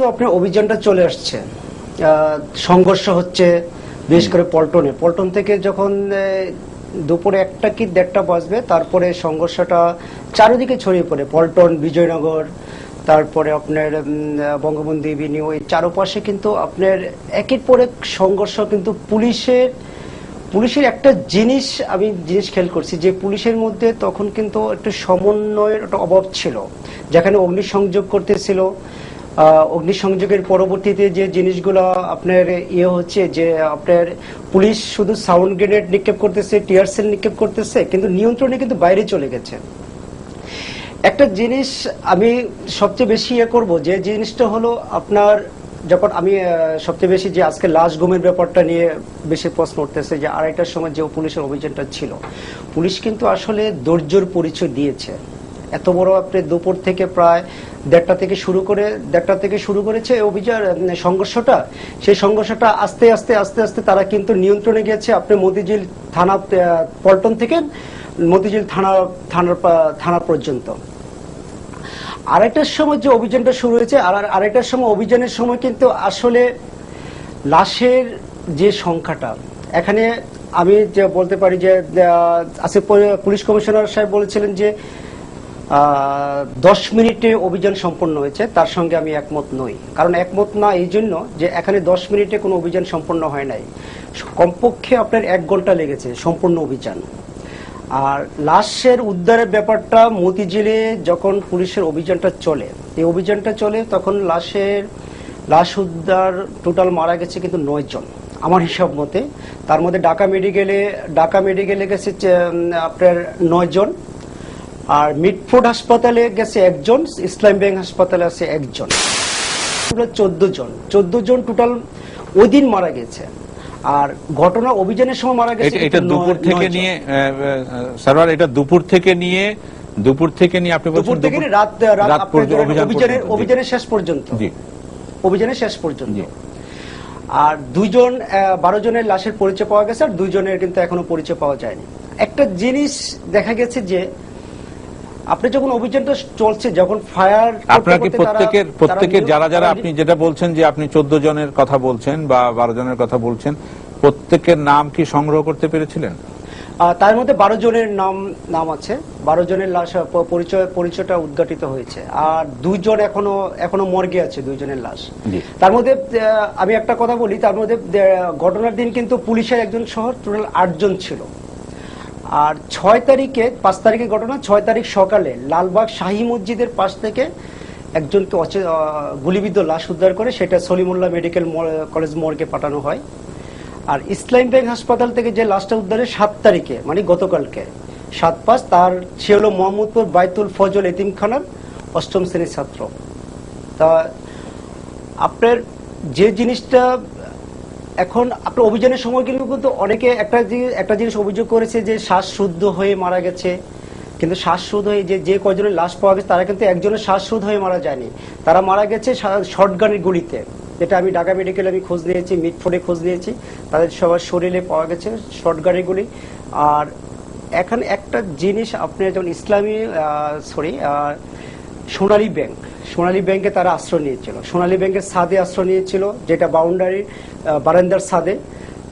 তো আপনার অভিযানটা চলে আসছে, সংঘর্ষ হচ্ছে বিশেষ করে পল্টন থেকে যখন দুপুরে 1টা কি 1:30 বাজবে, তারপরে সংঘর্ষটা চারিদিকে ছড়িয়ে পড়ে। পল্টন, বিজয়নগর, তারপরে আপনার বঙ্গবন্ধু এভিনিউ, এই চারপাশে কিন্তু আপনার একের পর এক সংঘর্ষ। কিন্তু পুলিশের একটা জিনিস খেয়াল করছি যে পুলিশের মধ্যে তখন কিন্তু একটু সমন্বয়ের একটা অভাব ছিল। যেখানে অগ্নিসংযোগ করতেছিল, অগ্নিসংযোগের পরবর্তীতে যে জিনিসগুলো আপনার হচ্ছে যে আপনার পুলিশ শুধু সাউন্ড গ্রেনেড নিক্ষেপ করতেছে, টিয়ার সেল নিক্ষেপ করতেছে, কিন্তু নিয়ন্ত্রণে কিন্তু বাইরে চলে গেছে। একটা জিনিস আমি সবচেয়ে বেশি করব, যে জিনিসটা হলো আপনার, যখন আমি সবচেয়ে বেশি যে আজকে লাশ গুমের ব্যাপারটা নিয়ে বেশি প্রশ্ন উঠতেছে, যে 2:30টার সময় যে পুলিশের অভিযানটা ছিল, পুলিশ কিন্তু আসলে ধৈর্যের পরিচয় দিয়েছে। এত বড় আপনি দুপুর থেকে প্রায় 1:30 থেকে শুরু করেছে অভিযান, সংঘর্ষটা। সেই সংঘর্ষটা আস্তে আস্তে তারা কিন্তু নিয়ন্ত্রণে গেছে। আপনি মতিঝিল থানা, পল্টন থেকে মতিঝিল থানা পর্যন্ত। 2:30টার সময় যে অভিযানটা শুরু হয়েছে, আর 2:30টার সময় অভিযানের সময় কিন্তু আসলে লাশের যে সংখ্যাটা, এখানে আমি যে বলতে পারি যে আজকে পুলিশ কমিশনার সাহেব বলেছিলেন যে 10 মিনিটে অভিযান সম্পন্ন হয়েছে। তার সঙ্গে আমি একমত নই। কারণ একমত না এই জন্য যে এখানে 10 মিনিটে কোনো অভিযান সম্পন্ন হয় নাই, কমপক্ষে আপনার 1 ঘন্টা লেগেছে সম্পূর্ণ অভিযান। আর লাশের উদ্ধারের ব্যাপারটা, মতিঝিলে যখন পুলিশের অভিযানটা চলে, এই অভিযানটা চলে, তখন লাশ উদ্ধার টোটাল মারা গেছে কিন্তু 9 জন আমার হিসাব মতে। তার মধ্যে ঢাকা মেডিকেলে গেছে আপনার 9 জন, আর মিটফোর্ড হাসপাতালে গেছে 1 জন, ইসলাম ব্যাংক হাসপাতালে আছে 1 জন, 14 জন টোটাল ওই দিন মারা গেছে। আর ঘটনা অভিযানের সময় মারা গেছে এটা দুপুর থেকে নিয়ে, স্যার এটা দুপুর থেকে নিয়ে আপনি বলছেন রাত অভিযানের শেষ পর্যন্ত, অভিযানের শেষ পর্যন্ত। আর 12 জনের লাশের পরিচয় পাওয়া গেছে, আর 2 জনের কিন্তু এখনো পরিচয় পাওয়া যায়নি। একটা জিনিস দেখা গেছে যে আপনি যখন অভিযানটা চলছে, যখন ফায়ার আপনাকে প্রত্যেকের যারা আপনি যেটা বলছেন যে আপনি 14 জনের কথা বলছেন বা 12 জনের কথা বলছেন, প্রত্যেকের নাম কি সংগ্রহ করতে পেরেছিলেন? তার মধ্যে 12 জনের নাম আছে, 12 জনের লাশ পরিচয়টা উদ্ঘাটিত হয়েছে। আর 2 জন এখনো মর্গে আছে, 2 জনের লাশ। তার মধ্যে আমি একটা কথা বলি, তার মধ্যে ঘটনার দিন কিন্তু পুলিশের একজন সহ টোটাল 8 জন ছিল। আর 5 তারিখে ঘটনা, 6 তারিখ সকালে লালবাগ শাহী মসজিদের পাশ থেকে একজনকে গুলিবিদ্ধ লাশ উদ্ধার করে সেটা সলিমুল্লাহ মেডিকেল কলেজ মর্গে পাঠানো হয়। আর ইসলাম ব্যাংক হাসপাতাল থেকে যে লাশটা উদ্ধারে 7 তারিখে, মানে গতকালকে 7/5, সে হলো মোহাম্মদপুর বাইতুল ফজল এতিমখানার 8ম শ্রেণীর ছাত্র। তা আপনার যে জিনিসটা এখন আপনার অভিযানের সময় কিন্তু অনেকে একটা জিনিস অভিযোগ করেছে যে শ্বাসরুদ্ধ হয়ে মারা গেছে, কিন্তু শ্বাসরুদ্ধ হয়ে যে কয়জনের লাশ পাওয়া গেছে, তারা কিন্তু একজনের শ্বাসরুদ্ধ হয়ে মারা যায়নি, তারা মারা গেছে শর্টগানের গুলিতে। যেটা আমি ঢাকা মেডিকেলে আমি খোঁজ নিয়েছি, মিটফোর্ডে খোঁজ নিয়েছি, তাদের সবার শরীরে পাওয়া গেছে শর্টগানের গুলি। আর এখন একটা জিনিস, আপনার যেমন সোনালী ব্যাংকে তারা আশ্রয় নিয়েছিল, সোনালী ব্যাংকের ছাদে আশ্রয় নিয়েছিল, যেটা বারান্দার ছাদে।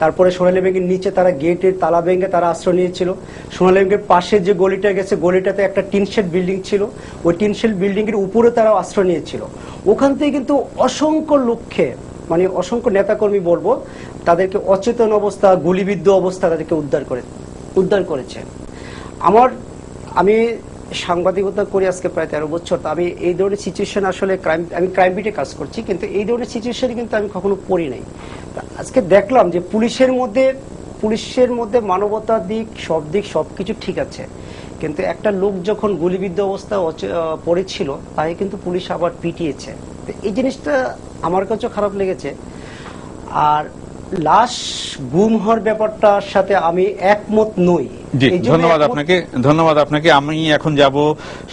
তারপরে সোনালী ব্যাংকের নিচে তারা গেটের তালা ব্যাংকে তারা আশ্রয় নিয়েছিল। সোনালী ব্যাংকের পাশে যে গলিটা গেছে, গলিটাতে একটা টিনশেড বিল্ডিং ছিল, ওই টিনশেড বিল্ডিং এর উপরে তারা আশ্রয় নিয়েছিল। ওখান থেকে কিন্তু অসংখ্য লোককে, মানে অসংখ্য নেতাকর্মী বলবো, তাদেরকে অচেতন অবস্থা, গুলিবিদ্ধ অবস্থা তাদেরকে উদ্ধার করেছে। আমি সাংবাদিকতা করি আজকে প্রায় 13 বছর। তো আমি এই ধরনের সিচুয়েশন, আসলে আমি ক্রাইম বিটে কাজ করছি, কিন্তু এই ধরনের সিচুয়েশনে কিন্তু আমি কখনো পড়ি নাই। আজকে দেখলাম যে পুলিশের মধ্যে মানবতার দিক সবকিছু ঠিক আছে, কিন্তু একটা লোক যখন গুলিবিদ্ধ অবস্থা পড়েছিল, তাই কিন্তু পুলিশ আবার পিটিয়েছে। তো এই জিনিসটা আমার কাছে খারাপ লেগেছে। আর লাশ গুম হওয়ার ব্যাপারটার সাথে আমি একমত নই। ধন্যবাদ আপনাকে। আমি এখন যাব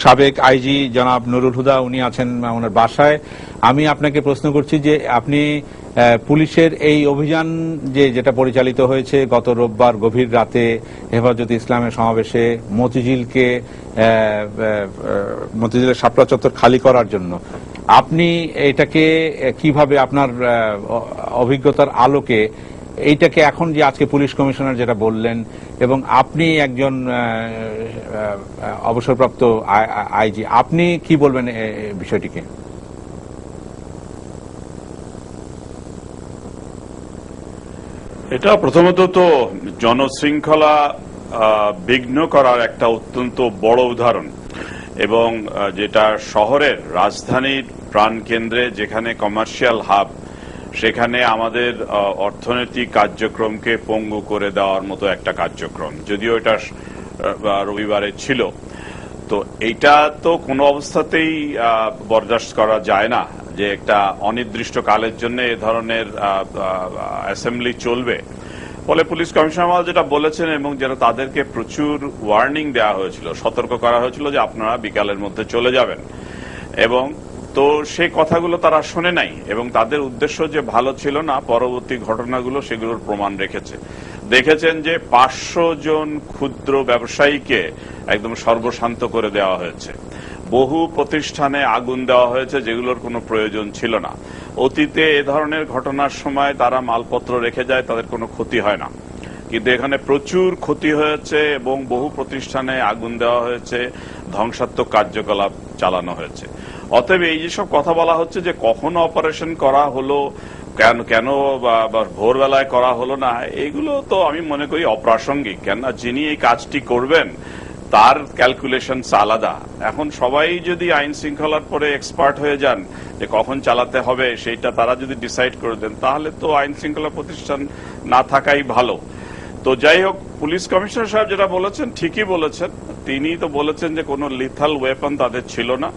সাবেক আইজি জনাব নুরুল হুদা, উনি আছেন ওনার বাসায়। আমি আপনাকে প্রশ্ন করছি যে আপনি পুলিশের এই অভিযান যেটা পরিচালিত হয়েছে গত রোববার গভীর রাতে হেফাজতে ইসলামের সমাবেশে মতিঝিলের শাপলা চত্বর খালি করার জন্য, আপনি এটাকে কিভাবে আপনার অভিজ্ঞতার আলোকে এইটাকে এখন যে আজকে পুলিশ কমিশনার যেটা বললেন এবং আপনি একজন অবসরপ্রাপ্ত আইজি, আপনি কি বলবেন বিষয়টিকে? এটা প্রথমত তো জনশৃঙ্খলা বিঘ্ন করার একটা অত্যন্ত বড় উদাহরণ, এবং যেটা শহরের রাজধানীর প্রাণকেন্দ্রে যেখানে কমার্শিয়াল হাব, সেখানে আমাদের অর্থনৈতিক কার্যক্রমকে পঙ্গু করে দেওয়ার মতো একটা কার্যক্রম, যদিও এটা রবিবারে ছিল। তো এইটা তো কোনো অবস্থাতেই বরদাস্ত করা যায় না যে একটা অনির্দিষ্ট কালের জন্য এ ধরনের অ্যাসেম্বলি চলবে। ফলে পুলিশ কমিশনার যেটা বলেছেন, এবং যেন তাদেরকে প্রচুর ওয়ার্নিং দেওয়া হয়েছিল, সতর্ক করা হয়েছিল যে আপনারা বিকালের মধ্যে চলে যাবেন, এবং তো সেই কথাগুলো তারা শোনে নাই, এবং তাদের উদ্দেশ্য যে ভালো ছিল না, পরবর্তী ঘটনাগুলো সেগুলোর প্রমাণ দেখেছেন যে 500 জন ক্ষুদ্র ব্যবসায়ীকে একদম সর্বশান্ত করে দেওয়া হয়েছে, বহু প্রতিষ্ঠানে আগুন দেওয়া হয়েছে যেগুলোর কোনো প্রয়োজন ছিল না। অতীতে এ ধরনের ঘটনার সময় তারা মালপত্র রেখে যায়, তাদের কোনো ক্ষতি হয় না, কিন্তু এখানে প্রচুর ক্ষতি হয়েছে এবং বহু প্রতিষ্ঠানে আগুন দেওয়া হয়েছে, ধ্বংসাত্মক কার্যকলাপ চালানো হয়েছে। অতএব এই যেসব কথা বলা হচ্ছে যে কখনো অপারেশন করা হলো, কেন ভোরবেলায় করা হলো না, এগুলো তো আমি মনে করি অপ্রাসঙ্গিক। কেননা যিনি এই কাজটি করবেন তার ক্যালকুলেশন আলাদা। এখন সবাই যদি আইন শৃঙ্খলার পরে এক্সপার্ট হয়ে যান যে কখন চালাতে হবে, সেইটা তারা যদি ডিসাইড করে দেন, তাহলে তো আইন শৃঙ্খলা প্রতিষ্ঠান না থাকাই ভালো। তো যাই হোক, পুলিশ কমিশনার সাহেব যেটা বলেছেন ঠিকই বলেছেন। তিনি তো বলেছেন যে কোনো লিথাল ওয়েপন তাদের ছিল না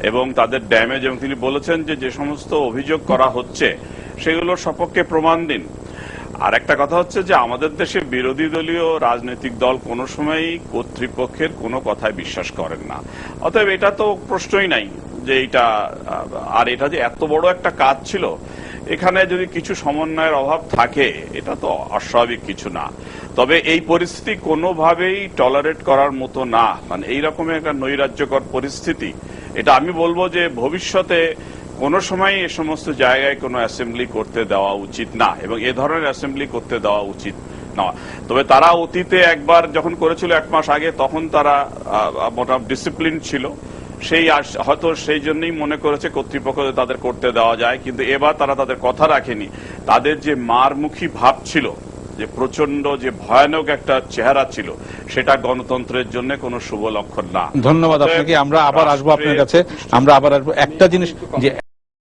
এবং তাদের ড্যামেজ, এবং তিনি বলেছেন যে সমস্ত অভিযোগ করা হচ্ছে সেগুলোর সপক্ষে প্রমাণ দিন। আর একটা কথা হচ্ছে যে আমাদের দেশে বিরোধী দলীয় রাজনৈতিক দল কোনো সময়ই কর্তৃপক্ষের কোনো কথায় বিশ্বাস করেন না। অতএব এটা তো প্রশ্নই নাই যে এটা যে এত বড় একটা কাজ ছিল, এখানে যদি কিছু সমন্বয়ের অভাব থাকে, এটা তো অস্বাভাবিক কিছু না। তবে এই পরিস্থিতি কোনোভাবেই টলারেট করার মতো না, মানে এই রকমের একটা নৈরাজ্যকর পরিস্থিতি, এটা আমি বলবো যে ভবিষ্যতে কোনো সময় এ সমস্ত জায়গায় কোনো অ্যাসেম্বলি করতে দেওয়া উচিত না, এবং এ ধরনের অ্যাসেম্বলি করতে দেওয়া উচিত না। তবে তারা অতীতে একবার যখন করেছিল 1 মাস আগে, তখন তারা মোটামুটি ডিসিপ্লিন ছিল, হয়তো সেই জন্যই মনে করেছে কর্তৃপক্ষ তাদের করতে দেওয়া যায়। কিন্তু এবার তারা তাদের কথা রাখেনি। তাদের যে মারমুখী ভাব ছিল, যে প্রচন্ড যে ভয়ানক একটা চেহারা ছিল, সেটা গণতন্ত্রের জন্য কোনো শুভ লক্ষণ না। ধন্যবাদ আপনাকে। আমরা আবার আসবো আপনার কাছে, আমরা আবার আসবো। একটা জিনিস যে